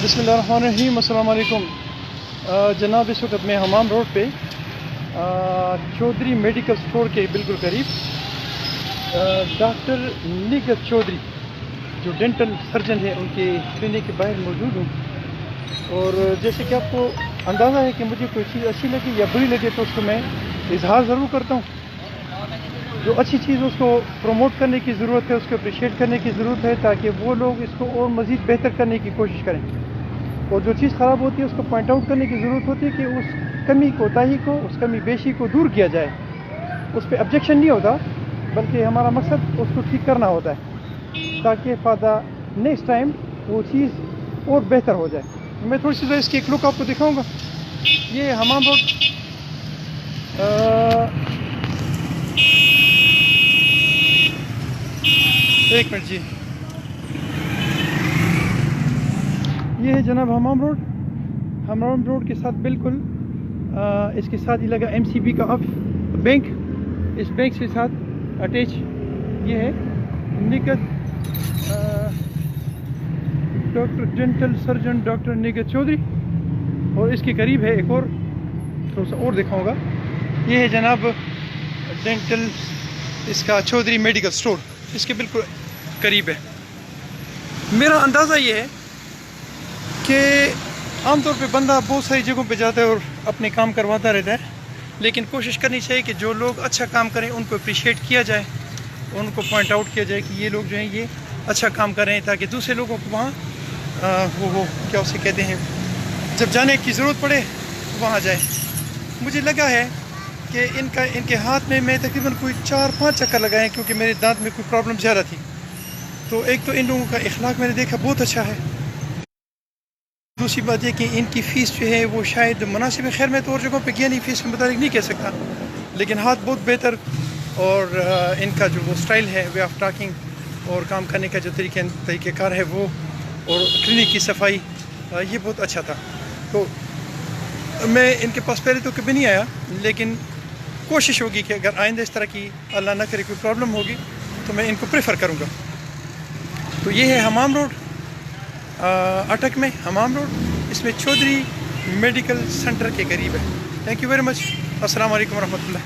बिस्मिल्लाहिर्रहमानिर्रहीम। अस्सलाम वालेकुम जनाब। इस वक्त मैं हमाम रोड पे चौधरी मेडिकल स्टोर के बिल्कुल करीब डॉक्टर निगत चौधरी जो डेंटल सर्जन है उनके क्लिनिक के बाहर मौजूद हूँ। और जैसे कि आपको अंदाज़ा है कि मुझे कोई चीज़ अच्छी लगी या बुरी लगे तो उसको मैं इजहार ज़रूर करता हूँ। जो अच्छी चीज़ उसको प्रमोट करने की ज़रूरत है, उसको अप्रिशिएट करने की ज़रूरत है ताकि वो लोग इसको और मज़ीद बेहतर करने की कोशिश करें। और जो चीज़ ख़राब होती है उसको पॉइंट आउट करने की ज़रूरत होती है कि उस कमी कोताही को, उस कमी बेशी को दूर किया जाए। उस पर ऑब्जेक्शन नहीं होता, बल्कि हमारा मकसद उसको ठीक करना होता है ताकि फ़ायदा नेक्स्ट टाइम वो चीज़ और बेहतर हो जाए। मैं थोड़ी सी देर इसकी एक लुक आपको दिखाऊँगा। ये हमाम रोड एक मिनट जी, ये है जनाब हमाम रोड। हमाम रोड के साथ बिल्कुल इसके साथ ही लगा MCB का बैंक। इस बैंक के साथ अटैच ये है निगत doctor dental surgeon doctor निगत Chaudhary. और इसके करीब है एक और, थोड़ा सा और दिखाऊंगा। ये है जनाब डेंटल इसका चौधरी मेडिकल स्टोर, इसके बिल्कुल करीब है। मेरा अंदाज़ा ये है कि आमतौर पे बंदा बहुत सारी जगहों पे जाता है और अपने काम करवाता रहता है, लेकिन कोशिश करनी चाहिए कि जो लोग अच्छा काम करें उनको अप्रिशिएट किया जाए, उनको पॉइंट आउट किया जाए कि ये लोग जो हैं ये अच्छा काम कर रहे हैं, ताकि दूसरे लोगों को वहाँ वो क्या उसे कहते हैं, जब जाने की ज़रूरत पड़े वहाँ जाए। मुझे लगा है कि इनके हाथ में मैं तकरीबन कोई 4-5 चक्कर लगाए, क्योंकि मेरे दांत में कोई प्रॉब्लम ज़्यादा थी। तो एक तो इन लोगों का इखलाक मैंने देखा बहुत अच्छा है। दूसरी बात ये कि इनकी फ़ीस जो है वो शायद मुनासिब है। खैर मैं तो और जगहों पे गया नहीं, फ़ीस के मुताबिक नहीं कह सकता, लेकिन हाथ बहुत बेहतर। और इनका जो वो स्टाइल है, वे ऑफ टॉकिंग और काम करने का जो तरीक़ेकार है वो, और क्लिनिक की सफाई, ये बहुत अच्छा था। तो मैं इनके पास पहले तो कभी नहीं आया, लेकिन कोशिश होगी कि अगर आइंदा इस तरह की अल्लाह ना करे कोई प्रॉब्लम होगी तो मैं इनको प्रेफर करूँगा। तो ये है हमाम रोड, अटक में हमाम रोड, इसमें चौधरी मेडिकल सेंटर के करीब है। Thank you very much. अस्सलाम वालेकुम रहमतुल्लाह।